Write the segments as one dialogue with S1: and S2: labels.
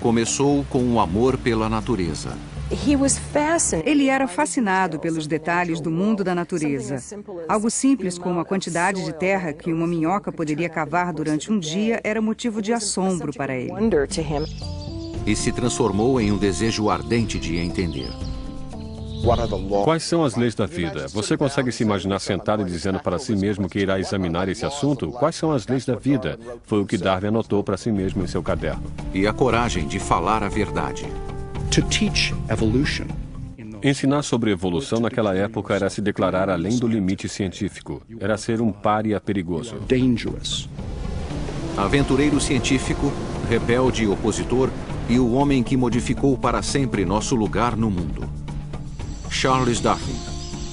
S1: começou com um amor pela natureza.
S2: Ele era fascinado pelos detalhes do mundo da natureza. Algo simples como a quantidade de terra que uma minhoca poderia cavar durante um dia era motivo de assombro para ele.
S1: E se transformou em um desejo ardente de entender.
S3: Quais são as leis da vida? Você consegue se imaginar sentado e dizendo para si mesmo que irá examinar esse assunto? Quais são as leis da vida? Foi o que Darwin anotou para si mesmo em seu caderno.
S1: E a coragem de falar a verdade.
S3: Ensinar sobre evolução naquela época era se declarar além do limite científico. Era ser um pária perigoso.
S1: Aventureiro científico, rebelde opositor e o homem que modificou para sempre nosso lugar no mundo. Charles Darwin,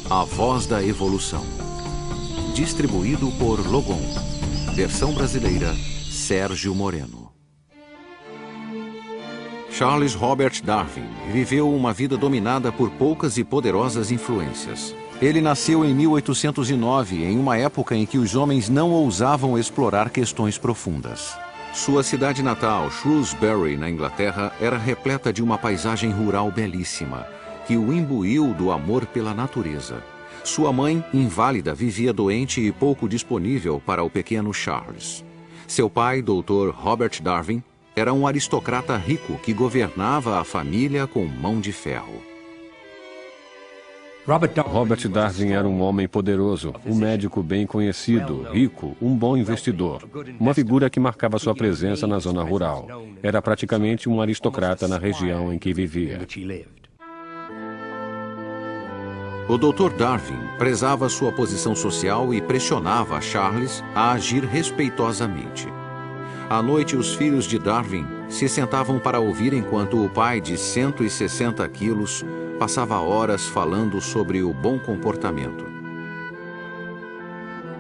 S1: a voz da evolução. Distribuído por Logon. Versão brasileira, Sérgio Moreno. Charles Robert Darwin viveu uma vida dominada por poucas e poderosas influências. Ele nasceu em 1809, em uma época em que os homens não ousavam explorar questões profundas. Sua cidade natal, Shrewsbury, na Inglaterra, era repleta de uma paisagem rural belíssima, que o imbuiu do amor pela natureza. Sua mãe, inválida, vivia doente e pouco disponível para o pequeno Charles. Seu pai, Dr. Robert Darwin, era um aristocrata rico que governava a família com mão de ferro.
S3: Robert Darwin era um homem poderoso, um médico bem conhecido, rico, um bom investidor. Uma figura que marcava sua presença na zona rural. Era praticamente um aristocrata na região em que vivia.
S1: O Dr. Darwin prezava sua posição social e pressionava Charles a agir respeitosamente. À noite, os filhos de Darwin se sentavam para ouvir enquanto o pai, de 160 quilos, passava horas falando sobre o bom comportamento.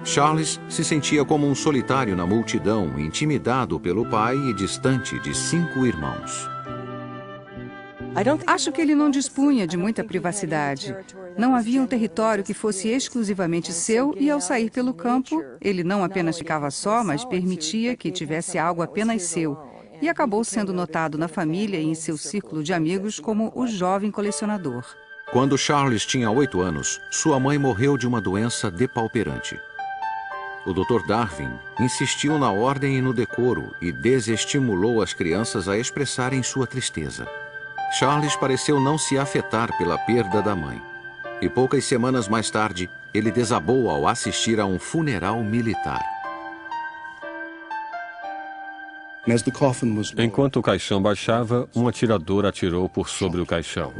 S1: Charles se sentia como um solitário na multidão, intimidado pelo pai e distante de 5 irmãos.
S2: Acho que ele não dispunha de muita privacidade. Não havia um território que fosse exclusivamente seu e, ao sair pelo campo, ele não apenas ficava só, mas permitia que tivesse algo apenas seu. E acabou sendo notado na família e em seu círculo de amigos como o jovem colecionador.
S1: Quando Charles tinha 8 anos, sua mãe morreu de uma doença depauperante. O Dr. Darwin insistiu na ordem e no decoro e desestimulou as crianças a expressarem sua tristeza. Charles pareceu não se afetar pela perda da mãe. E poucas semanas mais tarde, ele desabou ao assistir a um funeral militar.
S3: Enquanto o caixão baixava, um atirador atirou por sobre o caixão.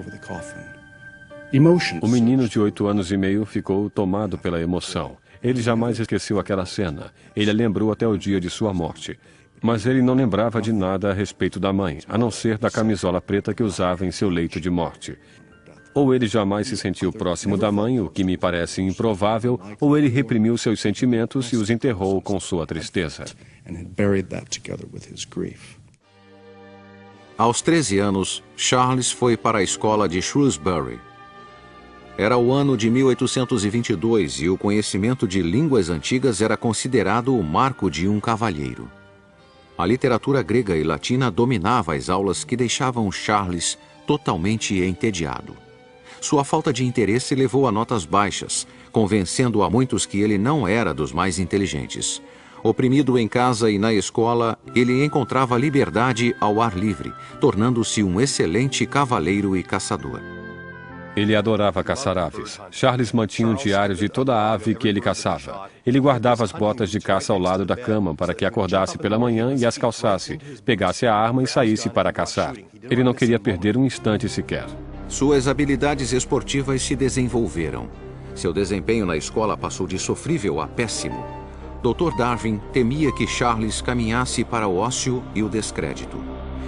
S3: O menino de 8 anos e meio ficou tomado pela emoção. Ele jamais esqueceu aquela cena. Ele a lembrou até o dia de sua morte. Mas ele não lembrava de nada a respeito da mãe, a não ser da camisola preta que usava em seu leito de morte. Ou ele jamais se sentiu próximo da mãe, o que me parece improvável, ou ele reprimiu seus sentimentos e os enterrou com sua tristeza.
S1: Aos 13 anos, Charles foi para a escola de Shrewsbury. Era o ano de 1822 e o conhecimento de línguas antigas era considerado o marco de um cavalheiro. A literatura grega e latina dominava as aulas que deixavam Charles totalmente entediado. Sua falta de interesse levou a notas baixas, convencendo a muitos que ele não era dos mais inteligentes. Oprimido em casa e na escola, ele encontrava liberdade ao ar livre, tornando-se um excelente cavaleiro e caçador.
S3: Ele adorava caçar aves. Charles mantinha um diário de toda a ave que ele caçava. Ele guardava as botas de caça ao lado da cama para que acordasse pela manhã e as calçasse, pegasse a arma e saísse para caçar. Ele não queria perder um instante sequer.
S1: Suas habilidades esportivas se desenvolveram. Seu desempenho na escola passou de sofrível a péssimo. Dr. Darwin temia que Charles caminhasse para o ócio e o descrédito.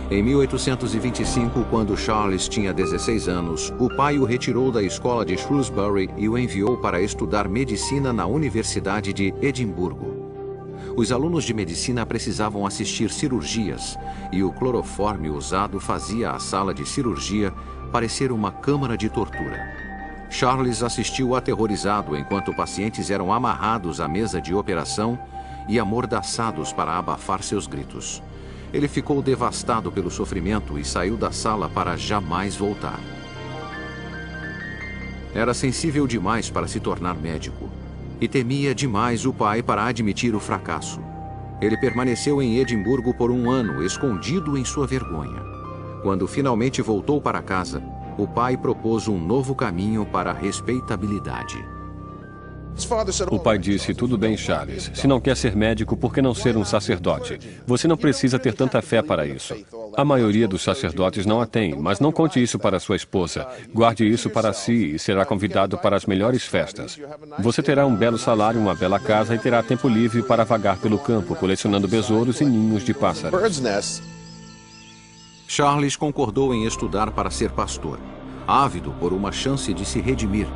S1: Em 1825, quando Charles tinha 16 anos, o pai o retirou da escola de Shrewsbury e o enviou para estudar medicina na Universidade de Edimburgo. Os alunos de medicina precisavam assistir cirurgias e o clorofórmio usado fazia a sala de cirurgia parecer uma câmara de tortura. Charles assistiu aterrorizado enquanto pacientes eram amarrados à mesa de operação e amordaçados para abafar seus gritos. Ele ficou devastado pelo sofrimento e saiu da sala para jamais voltar. Era sensível demais para se tornar médico e temia demais o pai para admitir o fracasso. Ele permaneceu em Edimburgo por 1 ano, escondido em sua vergonha. Quando finalmente voltou para casa, o pai propôs um novo caminho para a respeitabilidade.
S3: O pai disse, tudo bem, Charles. Se não quer ser médico, por que não ser um sacerdote? Você não precisa ter tanta fé para isso. A maioria dos sacerdotes não a tem, mas não conte isso para sua esposa. Guarde isso para si e será convidado para as melhores festas. Você terá um belo salário, uma bela casa e terá tempo livre para vagar pelo campo, colecionando besouros e ninhos de pássaros.
S1: Charles concordou em estudar para ser pastor, ávido por uma chance de se redimir.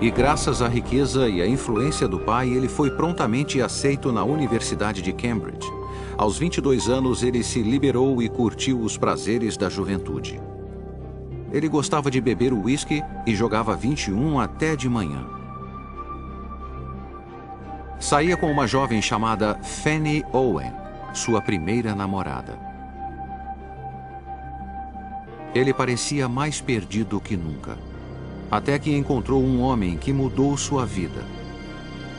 S1: E graças à riqueza e à influência do pai, ele foi prontamente aceito na Universidade de Cambridge. Aos 22 anos, ele se liberou e curtiu os prazeres da juventude. Ele gostava de beber uísque e jogava 21 até de manhã. Saía com uma jovem chamada Fanny Owen, sua primeira namorada. Ele parecia mais perdido que nunca, até que encontrou um homem que mudou sua vida.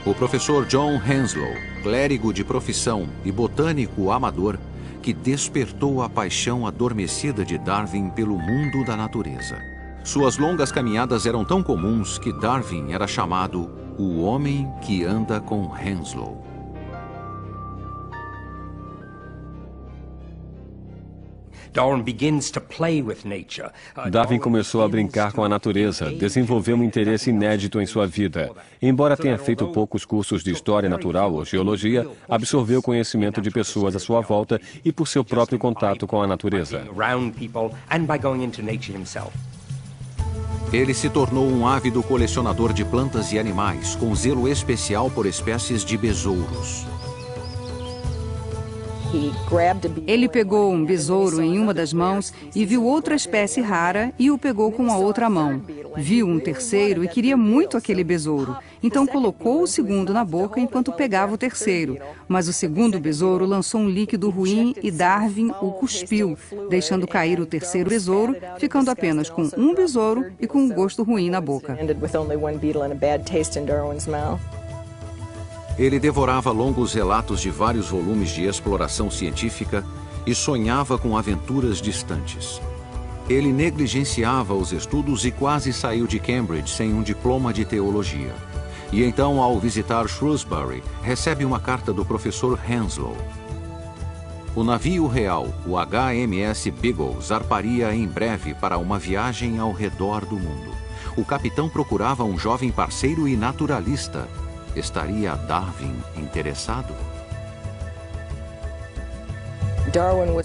S1: O professor John Henslow, clérigo de profissão e botânico amador, que despertou a paixão adormecida de Darwin pelo mundo da natureza. Suas longas caminhadas eram tão comuns que Darwin era chamado o homem que anda com Henslow.
S3: Darwin começou a brincar com a natureza, desenvolveu um interesse inédito em sua vida. Embora tenha feito poucos cursos de história natural ou geologia, absorveu conhecimento de pessoas à sua volta e por seu próprio contato com a natureza.
S1: Ele se tornou um ávido colecionador de plantas e animais, com zelo especial por espécies de besouros.
S2: Ele pegou um besouro em uma das mãos e viu outra espécie rara e o pegou com a outra mão. Viu um terceiro e queria muito aquele besouro. Então colocou o segundo na boca enquanto pegava o terceiro. Mas o segundo besouro lançou um líquido ruim e Darwin o cuspiu, deixando cair o terceiro besouro, ficando apenas com um besouro e com um gosto ruim na boca.
S1: Ele devorava longos relatos de vários volumes de exploração científica e sonhava com aventuras distantes. Ele negligenciava os estudos e quase saiu de Cambridge sem um diploma de teologia. E então, ao visitar Shrewsbury, recebe uma carta do professor Henslow. O navio real, o HMS Beagle, zarparia em breve para uma viagem ao redor do mundo. O capitão procurava um jovem parceiro e naturalista. Estaria Darwin interessado?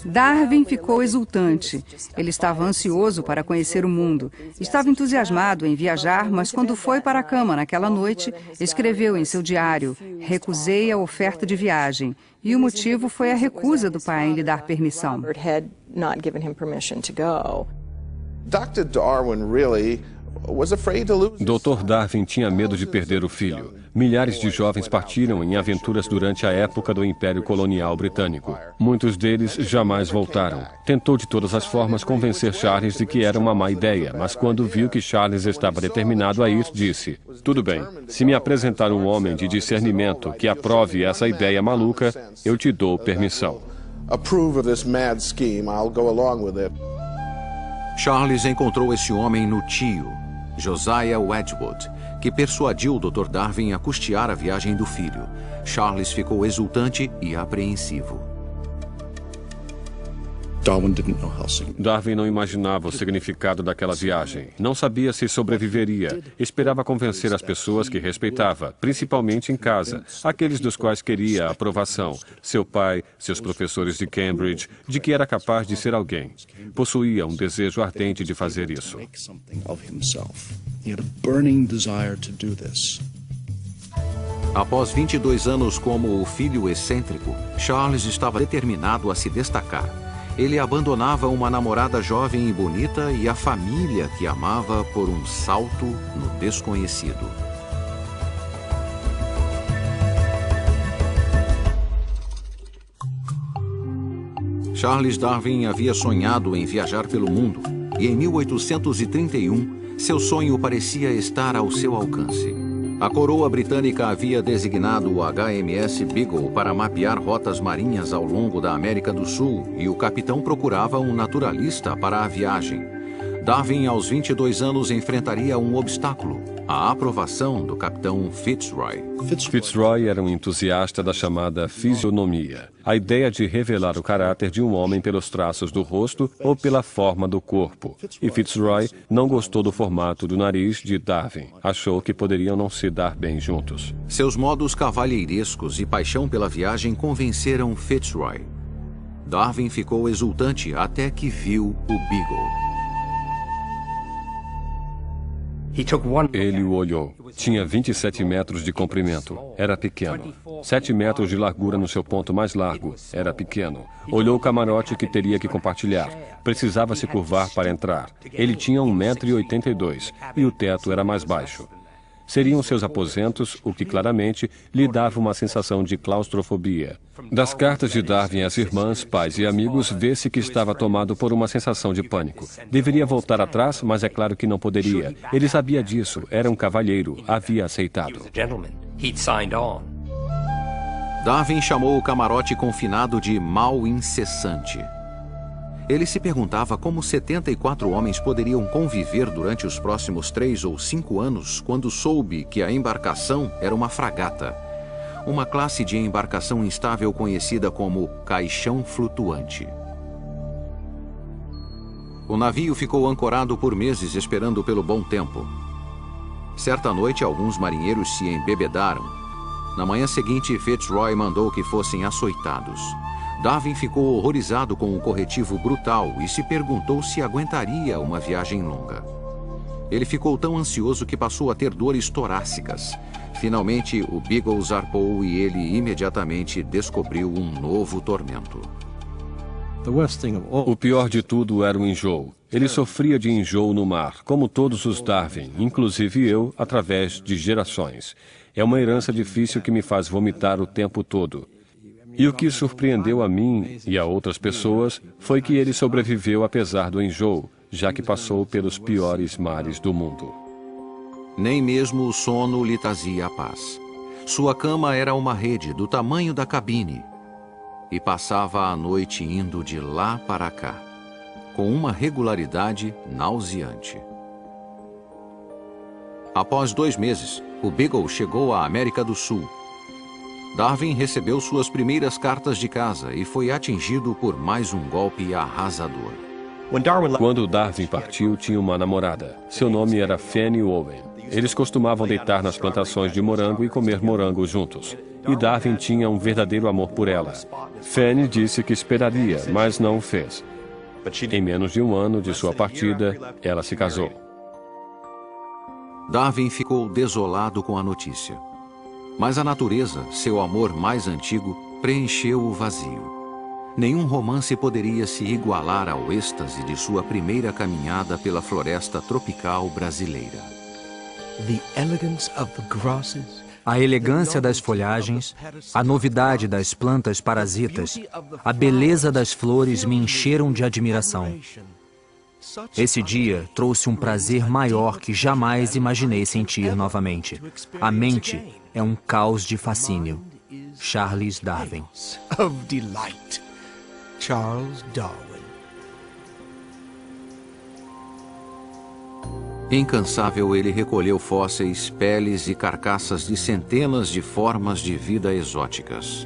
S2: Darwin ficou exultante. Ele estava ansioso para conhecer o mundo. Estava entusiasmado em viajar, mas quando foi para a cama naquela noite, escreveu em seu diário: "Recusei a oferta de viagem." E o motivo foi a recusa do pai em lhe dar permissão.
S4: Dr. Darwin really was afraid to lose.
S3: Dr. Darwin tinha medo de perder o filho. Milhares de jovens partiram em aventuras durante a época do Império Colonial Britânico. Muitos deles jamais voltaram. Tentou de todas as formas convencer Charles de que era uma má ideia, mas quando viu que Charles estava determinado a ir, disse: "Tudo bem, se me apresentar um homem de discernimento que aprove essa ideia maluca, eu te dou permissão."
S4: Approve of this mad scheme, I'll go along with it.
S1: Charles encontrou esse homem no tio, Josiah Wedgwood, que persuadiu o Dr. Darwin a custear a viagem do filho. Charles ficou exultante e apreensivo.
S3: Darwin não imaginava o significado daquela viagem. Não sabia se sobreviveria. Esperava convencer as pessoas que respeitava, principalmente em casa, aqueles dos quais queria a aprovação. Seu pai, seus professores de Cambridge, de que era capaz de ser alguém. Possuía um desejo ardente de fazer isso.
S1: Após 22 anos como o filho excêntrico, Charles estava determinado a se destacar. Ele abandonava uma namorada jovem e bonita e a família que amava por um salto no desconhecido. Charles Darwin havia sonhado em viajar pelo mundo e em 1831 seu sonho parecia estar ao seu alcance. A coroa britânica havia designado o HMS Beagle para mapear rotas marinhas ao longo da América do Sul e o capitão procurava um naturalista para a viagem. Darwin, aos 22 anos, enfrentaria um obstáculo: a aprovação do capitão Fitzroy.
S3: Fitzroy era um entusiasta da chamada fisionomia, a ideia de revelar o caráter de um homem pelos traços do rosto ou pela forma do corpo. E Fitzroy não gostou do formato do nariz de Darwin. Achou que poderiam não se dar bem juntos.
S1: Seus modos cavalheirescos e paixão pela viagem convenceram Fitzroy. Darwin ficou exultante até que viu o Beagle.
S3: Ele o olhou. Tinha 27 metros de comprimento. Era pequeno. 7 metros de largura no seu ponto mais largo. Era pequeno. Olhou o camarote que teria que compartilhar. Precisava se curvar para entrar. Ele tinha 1,82 m e o teto era mais baixo. Seriam seus aposentos, o que claramente lhe dava uma sensação de claustrofobia. Das cartas de Darwin às irmãs, pais e amigos, vê-se que estava tomado por uma sensação de pânico. Deveria voltar atrás, mas é claro que não poderia. Ele sabia disso, era um cavalheiro, havia aceitado.
S1: Darwin chamou o camarote confinado de mal incessante. Ele se perguntava como 74 homens poderiam conviver durante os próximos 3 ou 5 anos quando soube que a embarcação era uma fragata, uma classe de embarcação instável conhecida como caixão flutuante. O navio ficou ancorado por meses esperando pelo bom tempo. Certa noite, alguns marinheiros se embebedaram. Na manhã seguinte, Fitzroy mandou que fossem açoitados. Darwin ficou horrorizado com o corretivo brutal e se perguntou se aguentaria uma viagem longa. Ele ficou tão ansioso que passou a ter dores torácicas. Finalmente, o Beagle zarpou e ele imediatamente descobriu um novo tormento.
S3: O pior de tudo era o enjoo. Ele sofria de enjoo no mar, como todos os Darwin, inclusive eu, através de gerações. É uma herança difícil que me faz vomitar o tempo todo. E o que surpreendeu a mim e a outras pessoas foi que ele sobreviveu apesar do enjoo, já que passou pelos piores mares do mundo.
S1: Nem mesmo o sono lhe trazia a paz. Sua cama era uma rede do tamanho da cabine e passava a noite indo de lá para cá, com uma regularidade nauseante. Após 2 meses, o Beagle chegou à América do Sul. Darwin recebeu suas primeiras cartas de casa e foi atingido por mais um golpe arrasador.
S3: Quando Darwin partiu, tinha uma namorada. Seu nome era Fanny Owen. Eles costumavam deitar nas plantações de morango e comer morango juntos. E Darwin tinha um verdadeiro amor por ela. Fanny disse que esperaria, mas não o fez. Em menos de 1 ano de sua partida, ela se casou.
S1: Darwin ficou desolado com a notícia. Mas a natureza, seu amor mais antigo, preencheu o vazio. Nenhum romance poderia se igualar ao êxtase de sua primeira caminhada pela floresta tropical brasileira.
S5: A elegância das folhagens, a novidade das plantas parasitas, a beleza das flores me encheram de admiração. Esse dia trouxe um prazer maior que jamais imaginei sentir novamente. A mente é um caos de fascínio. Charles Darwin.
S6: Charles Darwin.
S1: Incansável, ele recolheu fósseis, peles e carcaças de centenas de formas de vida exóticas.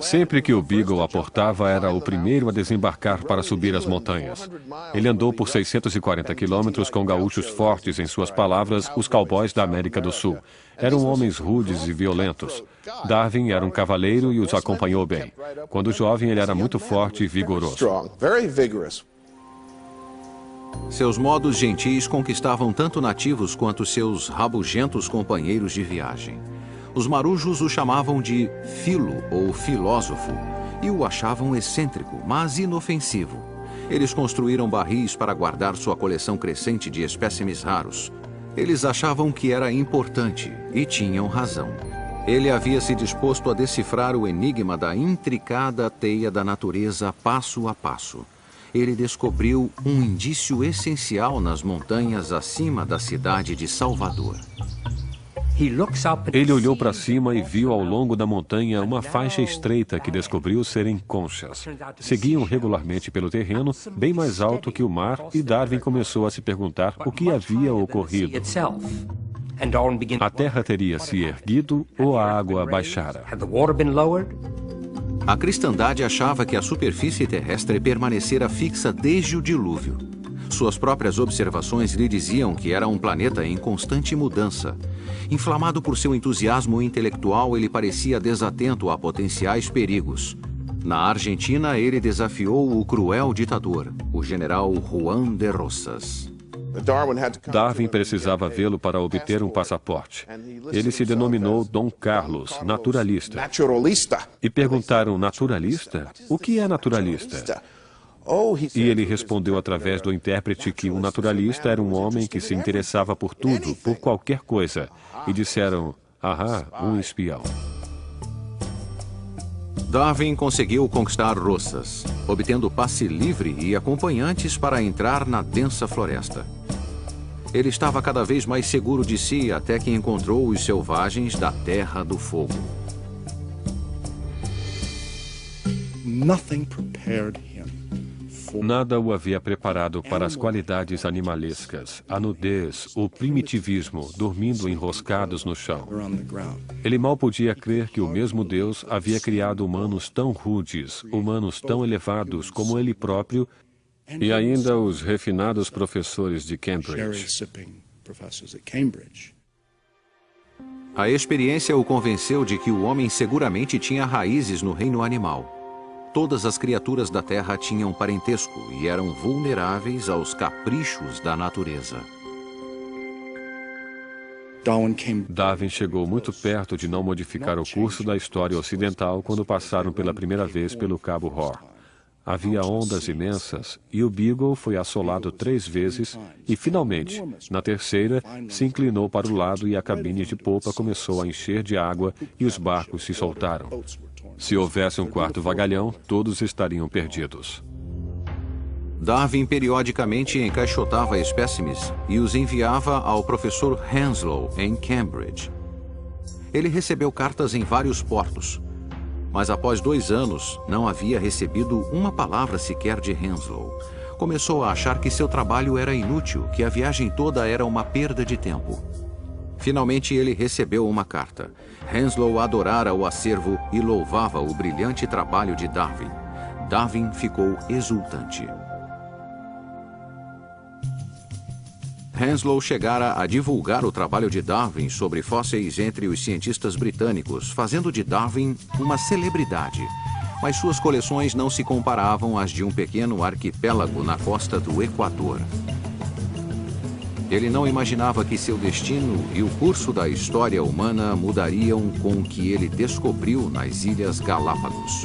S3: Sempre que o Beagle aportava, era o primeiro a desembarcar para subir as montanhas. Ele andou por 640 quilômetros com gaúchos fortes, em suas palavras, os cowboys da América do Sul. Eram homens rudes e violentos. Darwin era um cavaleiro e os acompanhou bem. Quando jovem, ele era muito forte e vigoroso.
S1: Seus modos gentis conquistavam tanto nativos quanto seus rabugentos companheiros de viagem. Os marujos o chamavam de filo ou filósofo e o achavam excêntrico, mas inofensivo. Eles construíram barris para guardar sua coleção crescente de espécimes raros. Eles achavam que era importante e tinham razão. Ele havia se disposto a decifrar o enigma da intricada teia da natureza passo a passo. Ele descobriu um indício essencial nas montanhas acima da cidade de Salvador.
S3: Ele olhou para cima e viu ao longo da montanha uma faixa estreita que descobriu serem conchas. Seguiam regularmente pelo terreno, bem mais alto que o mar, e Darwin começou a se perguntar o que havia ocorrido. A terra teria se erguido ou a água baixara?
S1: A cristandade achava que a superfície terrestre permanecera fixa desde o dilúvio. Suas próprias observações lhe diziam que era um planeta em constante mudança. Inflamado por seu entusiasmo intelectual, ele parecia desatento a potenciais perigos. Na Argentina, ele desafiou o cruel ditador, o general Juan de Rosas.
S3: Darwin precisava vê-lo para obter um passaporte. Ele se denominou Dom Carlos, naturalista. E perguntaram, naturalista? O que é naturalista? E ele respondeu através do intérprete que um naturalista era um homem que se interessava por tudo, por qualquer coisa. E disseram, um espião.
S1: Darwin conseguiu conquistar Rosas, obtendo passe livre e acompanhantes para entrar na densa floresta. Ele estava cada vez mais seguro de si até que encontrou os selvagens da Terra do Fogo.
S3: Nada o havia preparado para as qualidades animalescas, a nudez, o primitivismo, dormindo enroscados no chão. Ele mal podia crer que o mesmo Deus havia criado humanos tão rudes, humanos tão elevados como ele próprio, e ainda os refinados professores de Cambridge.
S1: A experiência o convenceu de que o homem seguramente tinha raízes no reino animal. Todas as criaturas da Terra tinham parentesco e eram vulneráveis aos caprichos da natureza.
S3: Darwin chegou muito perto de não modificar o curso da história ocidental quando passaram pela primeira vez pelo Cabo Horn. Havia ondas imensas e o Beagle foi assolado 3 vezes e, finalmente, na terceira, se inclinou para o lado e a cabine de popa começou a encher de água e os barcos se soltaram. Se houvesse um quarto vagalhão, todos estariam perdidos.
S1: Darwin periodicamente encaixotava espécimes e os enviava ao professor Henslow, em Cambridge. Ele recebeu cartas em vários portos, mas após 2 anos não havia recebido uma palavra sequer de Henslow. Começou a achar que seu trabalho era inútil, que a viagem toda era uma perda de tempo. Finalmente ele recebeu uma carta. Henslow adorara o acervo e louvava o brilhante trabalho de Darwin. Darwin ficou exultante. Henslow chegara a divulgar o trabalho de Darwin sobre fósseis entre os cientistas britânicos, fazendo de Darwin uma celebridade. Mas suas coleções não se comparavam às de um pequeno arquipélago na costa do Equador. Ele não imaginava que seu destino e o curso da história humana mudariam com o que ele descobriu nas Ilhas Galápagos.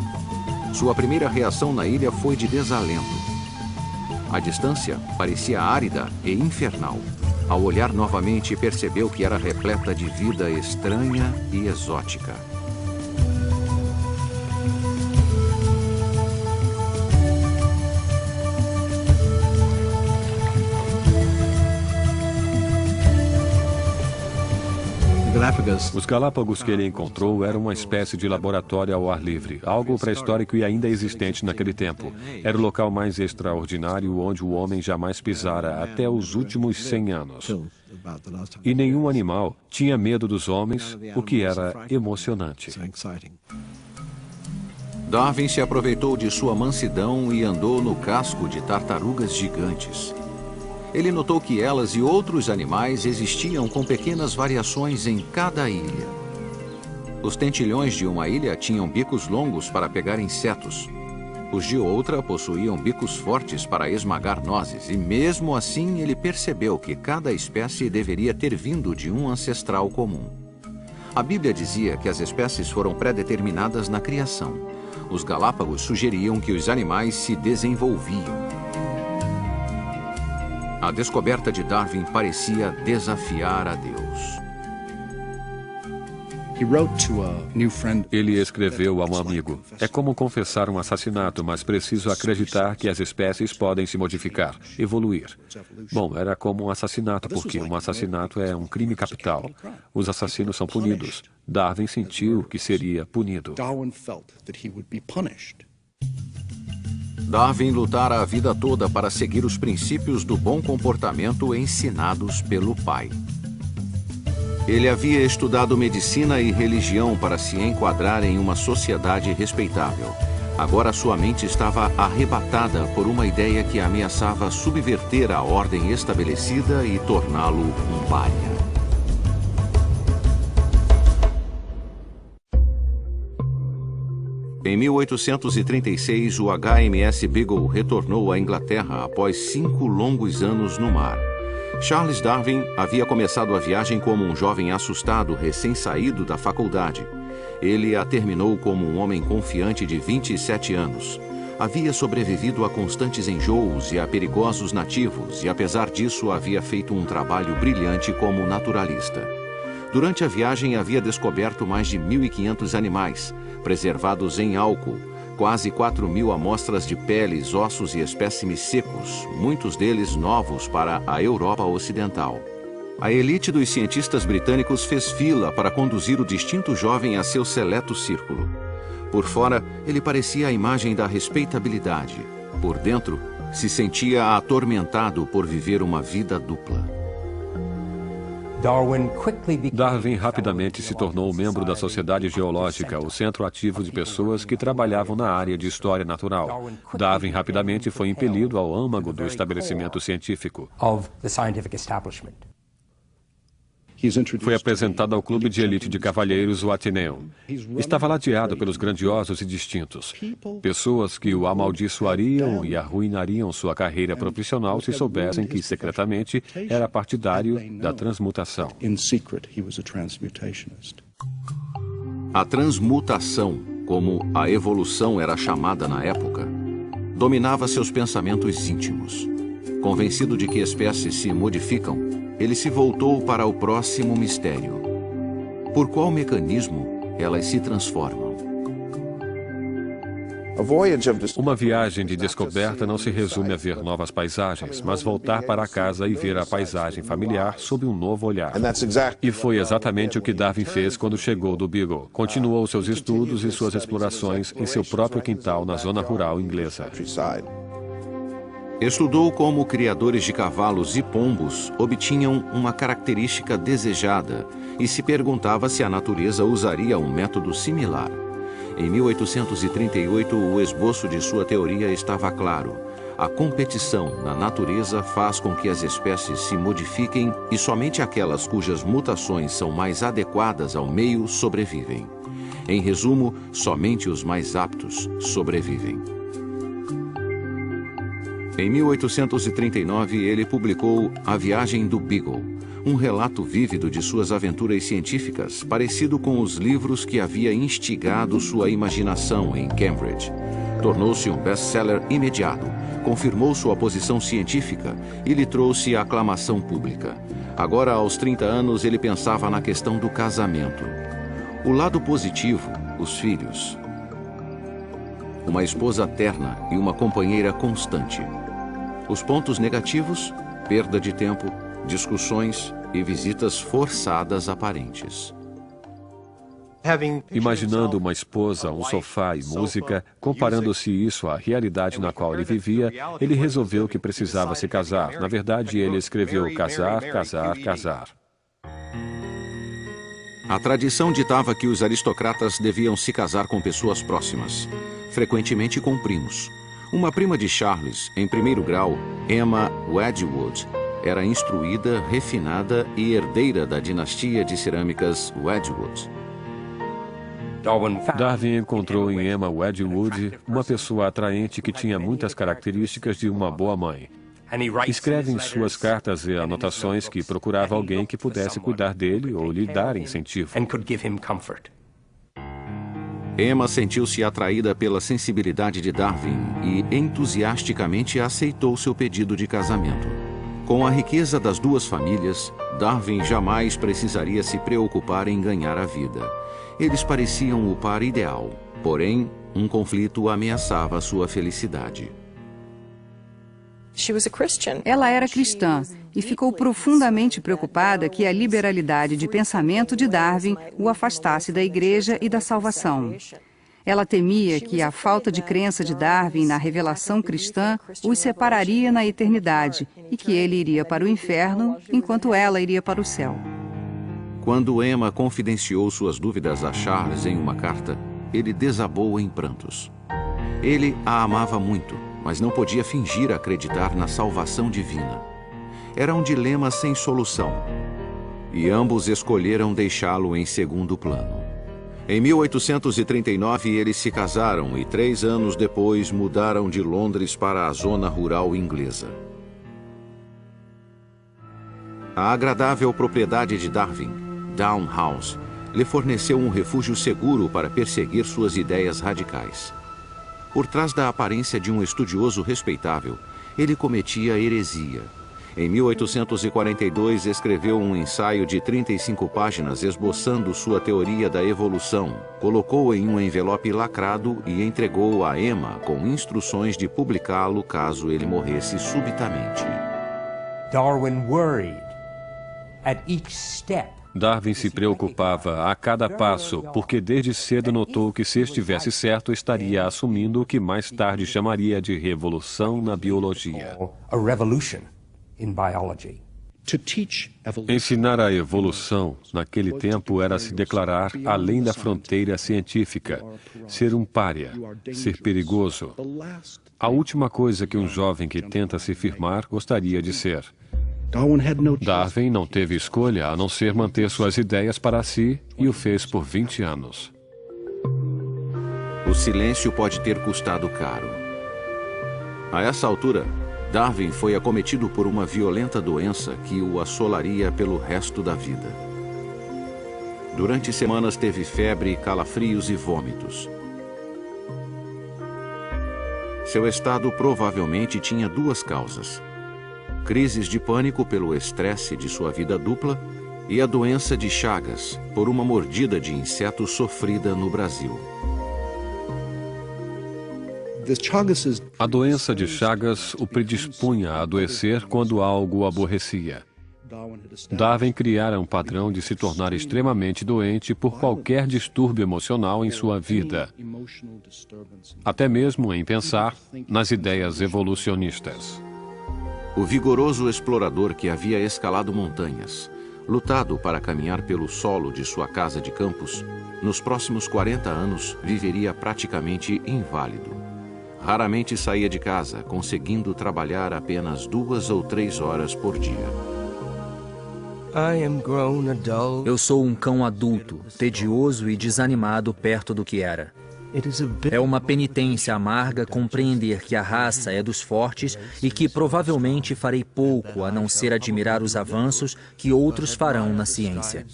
S1: Sua primeira reação na ilha foi de desalento. A distância parecia árida e infernal. Ao olhar novamente, percebeu que era repleta de vida estranha e exótica.
S3: Os Galápagos que ele encontrou eram uma espécie de laboratório ao ar livre, algo pré-histórico e ainda existente naquele tempo. Era o local mais extraordinário onde o homem jamais pisara até os últimos 100 anos. E nenhum animal tinha medo dos homens, o que era emocionante.
S1: Darwin se aproveitou de sua mansidão e andou no casco de tartarugas gigantes. Ele notou que elas e outros animais existiam com pequenas variações em cada ilha. Os tentilhões de uma ilha tinham bicos longos para pegar insetos. Os de outra possuíam bicos fortes para esmagar nozes, e mesmo assim ele percebeu que cada espécie deveria ter vindo de um ancestral comum. A Bíblia dizia que as espécies foram pré-determinadas na criação. Os Galápagos sugeriam que os animais se desenvolviam. A descoberta de Darwin parecia desafiar a Deus.
S3: Ele escreveu a um amigo: "É como confessar um assassinato, mas preciso acreditar que as espécies podem se modificar, evoluir." Bom, era como um assassinato, porque um assassinato é um crime capital. Os assassinos são punidos. Darwin sentiu que seria punido.
S1: Darwin lutara a vida toda para seguir os princípios do bom comportamento ensinados pelo pai. Ele havia estudado medicina e religião para se enquadrar em uma sociedade respeitável. Agora sua mente estava arrebatada por uma ideia que ameaçava subverter a ordem estabelecida e torná-lo um pária. Em 1836, o HMS Beagle retornou à Inglaterra após 5 longos anos no mar. Charles Darwin havia começado a viagem como um jovem assustado recém-saído da faculdade. Ele a terminou como um homem confiante de 27 anos. Havia sobrevivido a constantes enjoos e a perigosos nativos e, apesar disso, havia feito um trabalho brilhante como naturalista. Durante a viagem, havia descoberto mais de 1.500 animais, preservados em álcool, quase 4.000 amostras de peles, ossos e espécimes secos, muitos deles novos para a Europa Ocidental. A elite dos cientistas britânicos fez fila para conduzir o distinto jovem a seu seleto círculo. Por fora, ele parecia a imagem da respeitabilidade. Por dentro, se sentia atormentado por viver uma vida dupla.
S3: Darwin rapidamente se tornou membro da Sociedade Geológica, o centro ativo de pessoas que trabalhavam na área de história natural. Darwin rapidamente foi impelido ao âmago do estabelecimento científico. Foi apresentado ao clube de elite de cavalheiros, o Athenaeum. Estava ladeado pelos grandiosos e distintos. Pessoas que o amaldiçoariam e arruinariam sua carreira profissional se soubessem que, secretamente, era partidário da transmutação.
S1: A transmutação, como a evolução era chamada na época, dominava seus pensamentos íntimos. Convencido de que espécies se modificam, ele se voltou para o próximo mistério. Por qual mecanismo elas se transformam?
S3: Uma viagem de descoberta não se resume a ver novas paisagens, mas voltar para casa e ver a paisagem familiar sob um novo olhar. E foi exatamente o que Darwin fez quando chegou do Beagle. Continuou seus estudos e suas explorações em seu próprio quintal na zona rural inglesa.
S1: Estudou como criadores de cavalos e pombos obtinham uma característica desejada e se perguntava se a natureza usaria um método similar. Em 1838, o esboço de sua teoria estava claro. A competição na natureza faz com que as espécies se modifiquem e somente aquelas cujas mutações são mais adequadas ao meio sobrevivem. Em resumo, somente os mais aptos sobrevivem. Em 1839, ele publicou A Viagem do Beagle, um relato vívido de suas aventuras científicas, parecido com os livros que havia instigado sua imaginação em Cambridge. Tornou-se um best-seller imediato, confirmou sua posição científica e lhe trouxe a aclamação pública. Agora, aos 30 anos, ele pensava na questão do casamento. O lado positivo, os filhos. Uma esposa terna e uma companheira constante. Os pontos negativos, perda de tempo, discussões e visitas forçadas aparentes.
S3: Imaginando uma esposa, um sofá e música, comparando-se isso à realidade na qual ele vivia, ele resolveu que precisava se casar. Na verdade, ele escreveu casar, casar, casar.
S1: A tradição ditava que os aristocratas deviam se casar com pessoas próximas, frequentemente com primos. Uma prima de Charles, em primeiro grau, Emma Wedgwood, era instruída, refinada e herdeira da dinastia de cerâmicas Wedgwood.
S3: Darwin encontrou em Emma Wedgwood uma pessoa atraente que tinha muitas características de uma boa mãe. Escreve em suas cartas e anotações que procurava alguém que pudesse cuidar dele ou lhe dar incentivo.
S1: Emma sentiu-se atraída pela sensibilidade de Darwin e entusiasticamente aceitou seu pedido de casamento. Com a riqueza das duas famílias, Darwin jamais precisaria se preocupar em ganhar a vida. Eles pareciam o par ideal, porém, um conflito ameaçava sua felicidade.
S2: Ela era cristã e ficou profundamente preocupada que a liberalidade de pensamento de Darwin o afastasse da igreja e da salvação. Ela temia que a falta de crença de Darwin na revelação cristã os separaria na eternidade e que ele iria para o inferno enquanto ela iria para o céu.
S1: Quando Emma confidenciou suas dúvidas a Charles em uma carta, ele desabou em prantos. Ele a amava muito, mas não podia fingir acreditar na salvação divina. Era um dilema sem solução. E ambos escolheram deixá-lo em segundo plano. Em 1839, eles se casaram e 3 anos depois mudaram de Londres para a zona rural inglesa. A agradável propriedade de Darwin, Down House, lhe forneceu um refúgio seguro para perseguir suas ideias radicais. Por trás da aparência de um estudioso respeitável, ele cometia heresia. Em 1842, escreveu um ensaio de 35 páginas esboçando sua teoria da evolução, colocou-o em um envelope lacrado e entregou-o a Emma com instruções de publicá-lo caso ele morresse subitamente.
S6: Darwin worried at each step.
S3: Darwin se preocupava a cada passo, porque desde cedo notou que se estivesse certo, estaria assumindo o que mais tarde chamaria de revolução na biologia. Ensinar a evolução, naquele tempo, era se declarar além da fronteira científica, ser um pária, ser perigoso. A última coisa que um jovem que tenta se firmar gostaria de ser. Darwin não teve escolha a não ser manter suas ideias para si e o fez por 20 anos.
S1: O silêncio pode ter custado caro. A essa altura, Darwin foi acometido por uma violenta doença que o assolaria pelo resto da vida. Durante semanas teve febre, calafrios e vômitos. Seu estado provavelmente tinha 2 causas: crises de pânico pelo estresse de sua vida dupla e a doença de Chagas, por uma mordida de inseto sofrida no Brasil.
S3: A doença de Chagas o predispunha a adoecer quando algo o aborrecia. Darwin criara um padrão de se tornar extremamente doente por qualquer distúrbio emocional em sua vida, até mesmo em pensar nas ideias evolucionistas.
S1: O vigoroso explorador que havia escalado montanhas, lutado para caminhar pelo solo de sua casa de campos, nos próximos 40 anos viveria praticamente inválido. Raramente saía de casa, conseguindo trabalhar apenas 2 ou 3 horas por dia.
S5: Eu sou um cão adulto, tedioso e desanimado perto do que era. É uma penitência amarga compreender que a raça é dos fortes e que provavelmente farei pouco a não ser admirar os avanços que outros farão na ciência.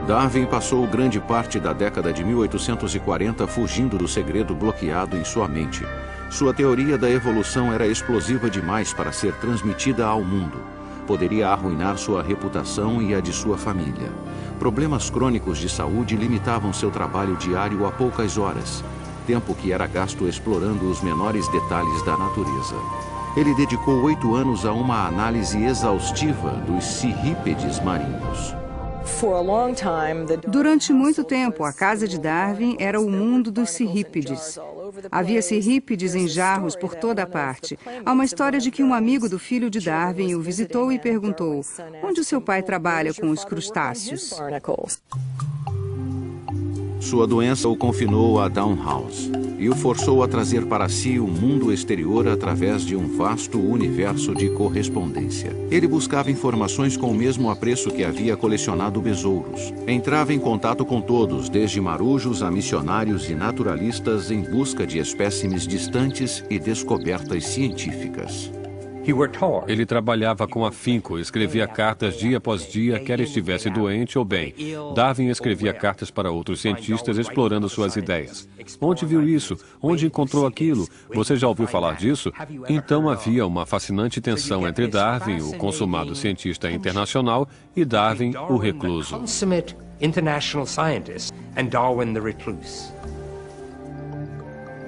S1: Darwin passou grande parte da década de 1840 fugindo do segredo bloqueado em sua mente. Sua teoria da evolução era explosiva demais para ser transmitida ao mundo. Poderia arruinar sua reputação e a de sua família. Problemas crônicos de saúde limitavam seu trabalho diário a poucas horas, tempo que era gasto explorando os menores detalhes da natureza. Ele dedicou 8 anos a uma análise exaustiva dos cirrípedes marinhos.
S2: Durante muito tempo, a casa de Darwin era o mundo dos cirrípedes. Havia cirrípedes em jarros por toda a parte. Há uma história de que um amigo do filho de Darwin o visitou e perguntou: onde o seu pai trabalha com os crustáceos?
S1: Sua doença o confinou a Down House e o forçou a trazer para si o mundo exterior através de um vasto universo de correspondência. Ele buscava informações com o mesmo apreço que havia colecionado besouros. Entrava em contato com todos, desde marujos a missionários e naturalistas, em busca de espécimes distantes e descobertas científicas.
S3: Ele trabalhava com afinco, escrevia cartas dia após dia, quer estivesse doente ou bem. Darwin escrevia cartas para outros cientistas explorando suas ideias. Onde viu isso? Onde encontrou aquilo? Você já ouviu falar disso? Então havia uma fascinante tensão entre Darwin, o consumado cientista internacional, e Darwin, o recluso.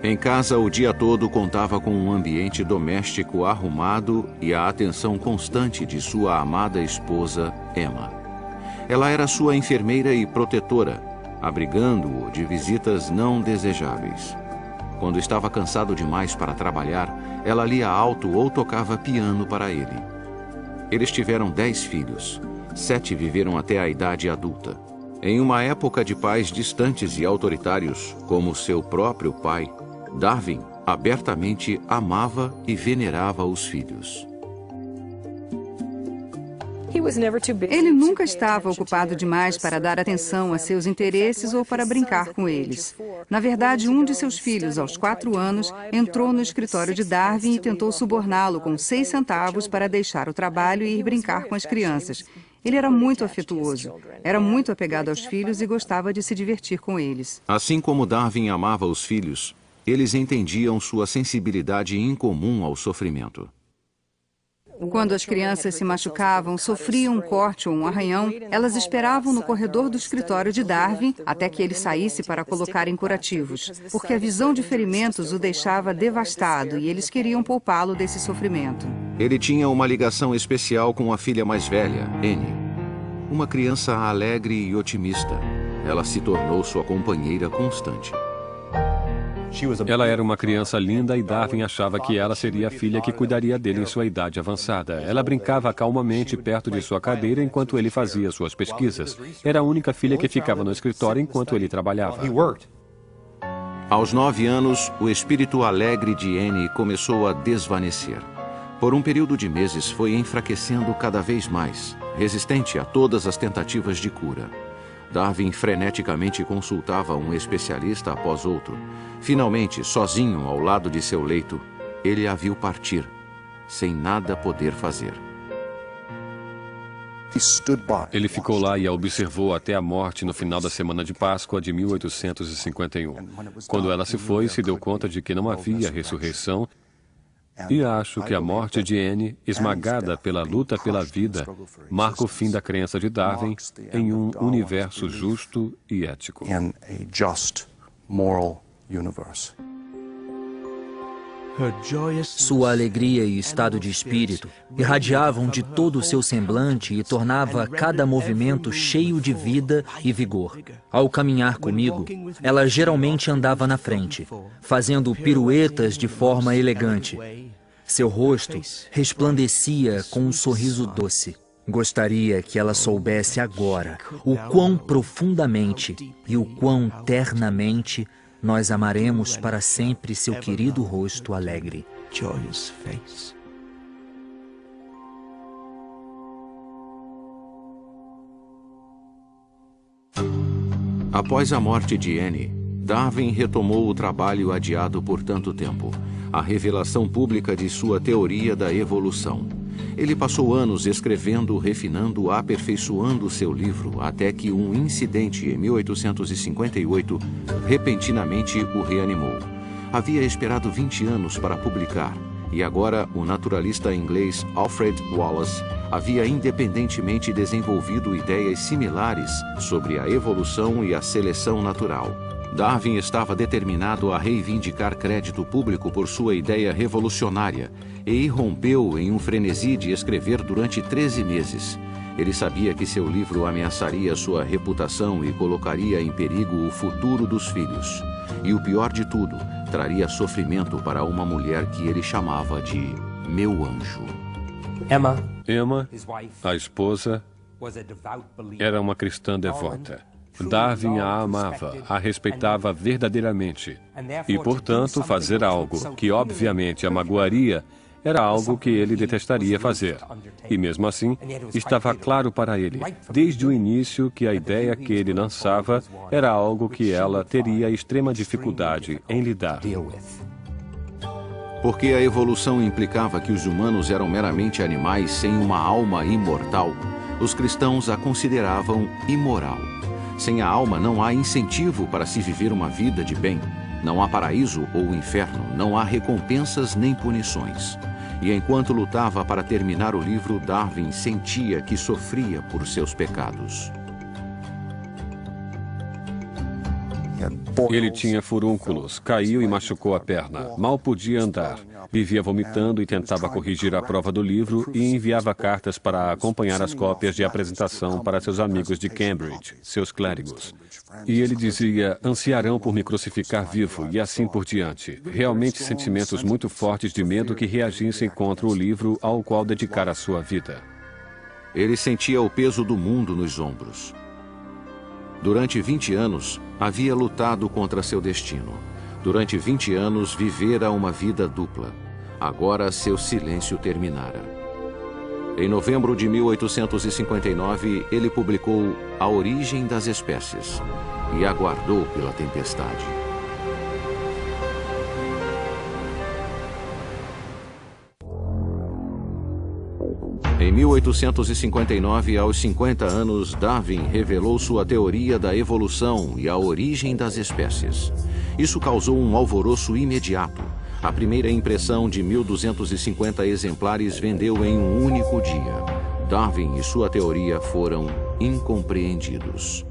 S1: Em casa, o dia todo contava com um ambiente doméstico arrumado e a atenção constante de sua amada esposa, Emma. Ela era sua enfermeira e protetora, abrigando-o de visitas não desejáveis. Quando estava cansado demais para trabalhar, ela lia alto ou tocava piano para ele. Eles tiveram 10 filhos. 7 viveram até a idade adulta. Em uma época de pais distantes e autoritários, como seu próprio pai, Darwin abertamente amava e venerava os filhos.
S2: Ele nunca estava ocupado demais para dar atenção a seus interesses ou para brincar com eles. Na verdade, um de seus filhos, aos 4 anos, entrou no escritório de Darwin e tentou suborná-lo com 6 centavos para deixar o trabalho e ir brincar com as crianças. Ele era muito afetuoso, era muito apegado aos filhos e gostava de se divertir com eles.
S1: Assim como Darwin amava os filhos, eles entendiam sua sensibilidade incomum ao sofrimento.
S2: Quando as crianças se machucavam, sofriam um corte ou um arranhão, elas esperavam no corredor do escritório de Darwin até que ele saísse para colocarem curativos, porque a visão de ferimentos o deixava devastado e eles queriam poupá-lo desse sofrimento.
S1: Ele tinha uma ligação especial com a filha mais velha, Annie. Uma criança alegre e otimista. Ela se tornou sua companheira constante.
S3: Ela era uma criança linda e Darwin achava que ela seria a filha que cuidaria dele em sua idade avançada. Ela brincava calmamente perto de sua cadeira enquanto ele fazia suas pesquisas. Era a única filha que ficava no escritório enquanto ele trabalhava.
S1: Aos 9 anos, o espírito alegre de Annie começou a desvanecer. Por um período de meses, foi enfraquecendo cada vez mais, resistente a todas as tentativas de cura. Darwin freneticamente consultava um especialista após outro. Finalmente, sozinho ao lado de seu leito, ele a viu partir, sem nada poder fazer.
S3: Ele ficou lá e a observou até a morte no final da semana de Páscoa de 1851. Quando ela se foi, se deu conta de que não havia ressurreição. E acho que a morte de Annie, esmagada pela luta pela vida, marca o fim da crença de Darwin em um universo justo e ético.
S5: Sua alegria e estado de espírito irradiavam de todo o seu semblante e tornava cada movimento cheio de vida e vigor. Ao caminhar comigo, ela geralmente andava na frente, fazendo piruetas de forma elegante. Seu rosto resplandecia com um sorriso doce. Gostaria que ela soubesse agora o quão profundamente e o quão ternamente nós amaremos para sempre seu querido rosto alegre.
S1: Após a morte de Annie, Darwin retomou o trabalho adiado por tanto tempo, a revelação pública de sua teoria da evolução. Ele passou anos escrevendo, refinando, aperfeiçoando seu livro, até que um incidente em 1858 repentinamente o reanimou. Havia esperado 20 anos para publicar, e agora o naturalista inglês Alfred Wallace havia independentemente desenvolvido ideias similares sobre a evolução e a seleção natural. Darwin estava determinado a reivindicar crédito público por sua ideia revolucionária e irrompeu em um frenesi de escrever durante 13 meses. Ele sabia que seu livro ameaçaria sua reputação e colocaria em perigo o futuro dos filhos. E o pior de tudo, traria sofrimento para uma mulher que ele chamava de meu anjo.
S3: Emma, a esposa, era uma cristã devota. Darwin a amava, a respeitava verdadeiramente. E, portanto, fazer algo que obviamente a magoaria era algo que ele detestaria fazer. E mesmo assim, estava claro para ele, desde o início, que a ideia que ele lançava era algo que ela teria extrema dificuldade em lidar.
S1: Porque a evolução implicava que os humanos eram meramente animais sem uma alma imortal, os cristãos a consideravam imoral. Sem a alma não há incentivo para se viver uma vida de bem. Não há paraíso ou inferno, não há recompensas nem punições. E enquanto lutava para terminar o livro, Darwin sentia que sofria por seus pecados.
S3: Ele tinha furúnculos, caiu e machucou a perna. Mal podia andar. Vivia vomitando e tentava corrigir a prova do livro e enviava cartas para acompanhar as cópias de apresentação para seus amigos de Cambridge, seus clérigos. E ele dizia, ansiarão por me crucificar vivo e assim por diante. Realmente sentimentos muito fortes de medo que reagissem contra o livro ao qual dedicara a sua vida.
S1: Ele sentia o peso do mundo nos ombros. Durante 20 anos, havia lutado contra seu destino. Durante 20 anos, vivera uma vida dupla. Agora, seu silêncio terminara. Em novembro de 1859, ele publicou A Origem das Espécies e aguardou pela tempestade. Em 1859, aos 50 anos, Darwin revelou sua teoria da evolução e a origem das espécies. Isso causou um alvoroço imediato. A primeira impressão de 1.250 exemplares vendeu em um único dia. Darwin e sua teoria foram incompreendidos.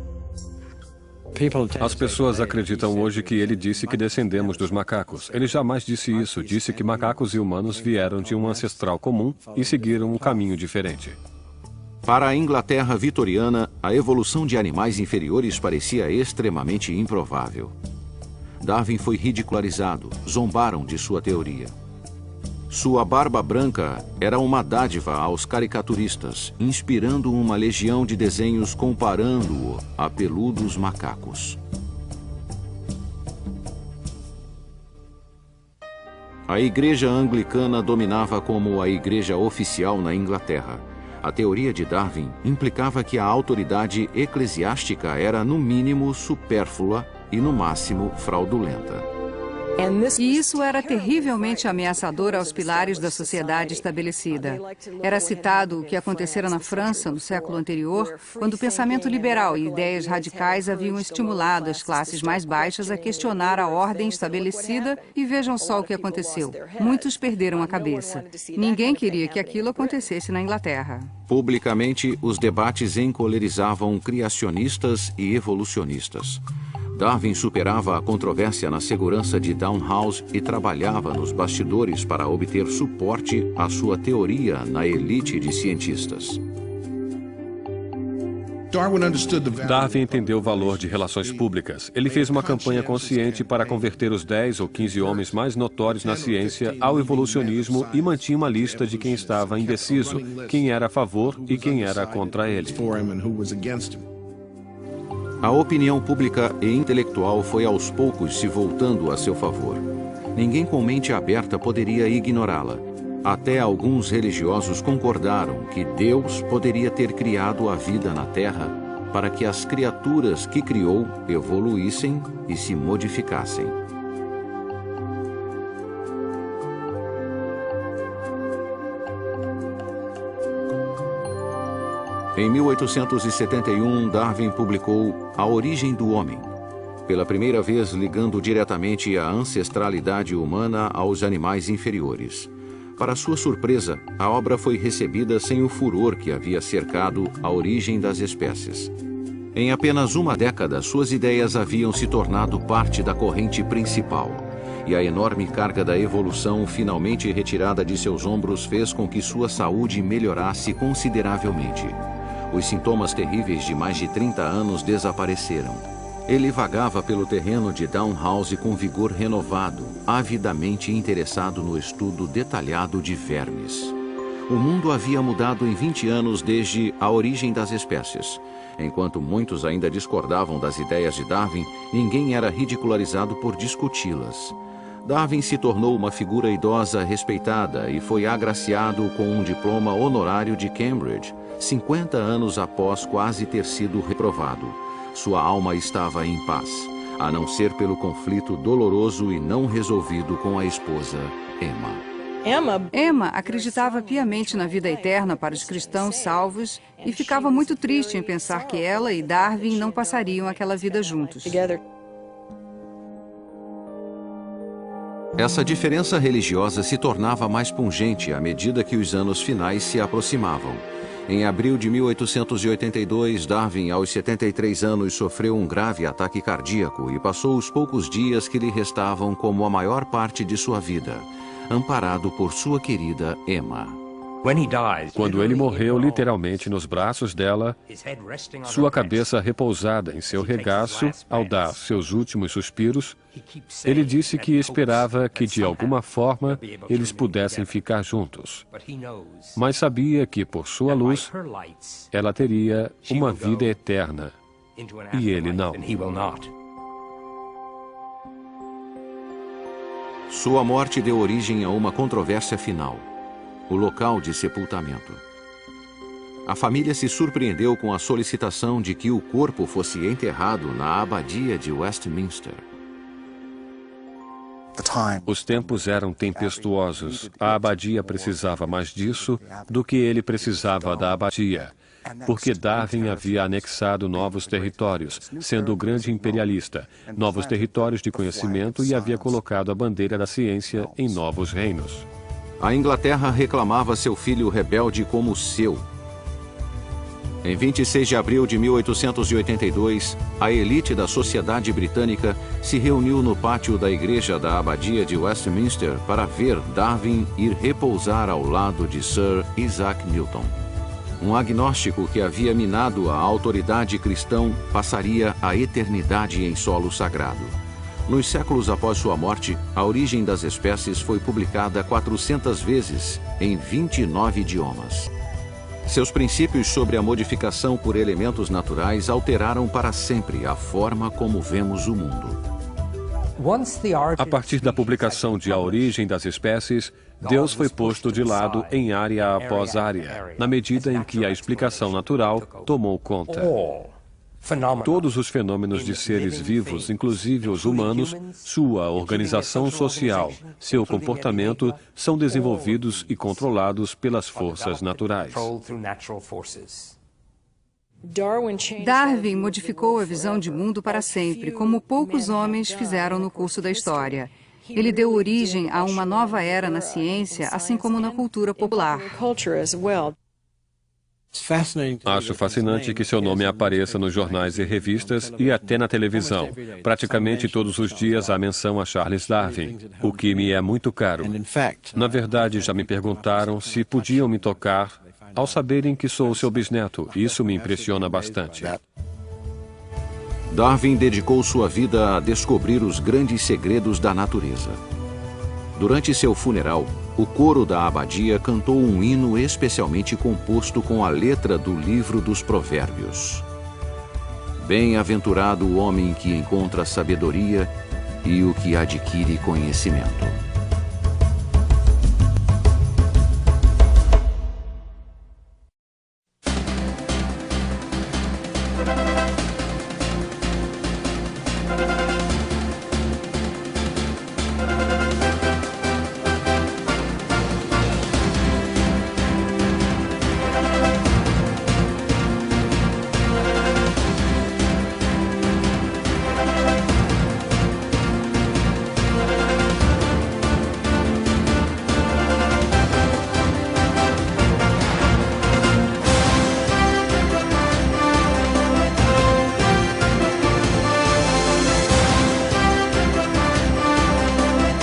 S3: As pessoas acreditam hoje que ele disse que descendemos dos macacos. Ele jamais disse isso. Disse que macacos e humanos vieram de um ancestral comum e seguiram um caminho diferente.
S1: Para a Inglaterra vitoriana, a evolução de animais inferiores parecia extremamente improvável. Darwin foi ridicularizado, zombaram de sua teoria. Sua barba branca era uma dádiva aos caricaturistas, inspirando uma legião de desenhos comparando-o a peludos macacos. A igreja anglicana dominava como a igreja oficial na Inglaterra. A teoria de Darwin implicava que a autoridade eclesiástica era, no mínimo, supérflua e, no máximo, fraudulenta.
S2: E isso era terrivelmente ameaçador aos pilares da sociedade estabelecida. Era citado o que acontecera na França no século anterior, quando o pensamento liberal e ideias radicais haviam estimulado as classes mais baixas a questionar a ordem estabelecida e vejam só o que aconteceu. Muitos perderam a cabeça. Ninguém queria que aquilo acontecesse na Inglaterra.
S1: Publicamente, os debates encolerizavam criacionistas e evolucionistas. Darwin superava a controvérsia na segurança de Downhouse e trabalhava nos bastidores para obter suporte à sua teoria na elite de cientistas.
S3: Darwin entendeu o valor de relações públicas. Ele fez uma campanha consciente para converter os 10 ou 15 homens mais notórios na ciência ao evolucionismo e mantinha uma lista de quem estava indeciso, quem era a favor e quem era contra ele.
S1: A opinião pública e intelectual foi aos poucos se voltando a seu favor. Ninguém com mente aberta poderia ignorá-la. Até alguns religiosos concordaram que Deus poderia ter criado a vida na Terra para que as criaturas que criou evoluíssem e se modificassem. Em 1871, Darwin publicou A Origem do Homem, pela primeira vez ligando diretamente a ancestralidade humana aos animais inferiores. Para sua surpresa, a obra foi recebida sem o furor que havia cercado a origem das espécies. Em apenas uma década, suas ideias haviam se tornado parte da corrente principal, e a enorme carga da evolução finalmente retirada de seus ombros fez com que sua saúde melhorasse consideravelmente. Os sintomas terríveis de mais de 30 anos desapareceram. Ele vagava pelo terreno de Downhouse com vigor renovado, avidamente interessado no estudo detalhado de vermes. O mundo havia mudado em 20 anos desde A Origem das Espécies. Enquanto muitos ainda discordavam das ideias de Darwin, ninguém era ridicularizado por discuti-las. Darwin se tornou uma figura idosa respeitada e foi agraciado com um diploma honorário de Cambridge, 50 anos após quase ter sido reprovado. Sua alma estava em paz, a não ser pelo conflito doloroso e não resolvido com a esposa, Emma.
S2: Emma acreditava piamente na vida eterna para os cristãos salvos e ficava muito triste em pensar que ela e Darwin não passariam aquela vida juntos.
S1: Essa diferença religiosa se tornava mais pungente à medida que os anos finais se aproximavam. Em abril de 1882, Darwin, aos 73 anos, sofreu um grave ataque cardíaco e passou os poucos dias que lhe restavam como a maior parte de sua vida, amparado por sua querida Emma.
S3: Quando ele morreu literalmente nos braços dela, sua cabeça repousada em seu regaço ao dar seus últimos suspiros, ele disse que esperava que de alguma forma eles pudessem ficar juntos. Mas sabia que por sua luz, ela teria uma vida eterna e ele não.
S1: Sua morte deu origem a uma controvérsia final: o local de sepultamento. A família se surpreendeu com a solicitação de que o corpo fosse enterrado na abadia de Westminster.
S3: Os tempos eram tempestuosos. A abadia precisava mais disso do que ele precisava da abadia, porque Darwin havia anexado novos territórios, sendo o grande imperialista, novos territórios de conhecimento, e havia colocado a bandeira da ciência em novos reinos.
S1: A Inglaterra reclamava seu filho rebelde como seu. Em 26 de abril de 1882, a elite da sociedade britânica se reuniu no pátio da igreja da abadia de Westminster para ver Darwin ir repousar ao lado de Sir Isaac Newton. Um agnóstico que havia minado a autoridade cristã passaria a eternidade em solo sagrado. Nos séculos após sua morte, A Origem das Espécies foi publicada 400 vezes em 29 idiomas. Seus princípios sobre a modificação por elementos naturais alteraram para sempre a forma como vemos o mundo.
S3: A partir da publicação de A Origem das Espécies, Deus foi posto de lado em área após área, na medida em que a explicação natural tomou conta. Todos os fenômenos de seres vivos, inclusive os humanos, sua organização social, seu comportamento, são desenvolvidos e controlados pelas forças naturais.
S2: Darwin modificou a visão de mundo para sempre, como poucos homens fizeram no curso da história. Ele deu origem a uma nova era na ciência, assim como na cultura popular.
S3: Acho fascinante que seu nome apareça nos jornais e revistas e até na televisão. Praticamente todos os dias há menção a Charles Darwin, o que me é muito caro. Na verdade, já me perguntaram se podiam me tocar ao saberem que sou seu bisneto. Isso me impressiona bastante.
S1: Darwin dedicou sua vida a descobrir os grandes segredos da natureza. Durante seu funeral, o coro da abadia cantou um hino especialmente composto com a letra do livro dos Provérbios. Bem-aventurado o homem que encontra sabedoria e o que adquire conhecimento.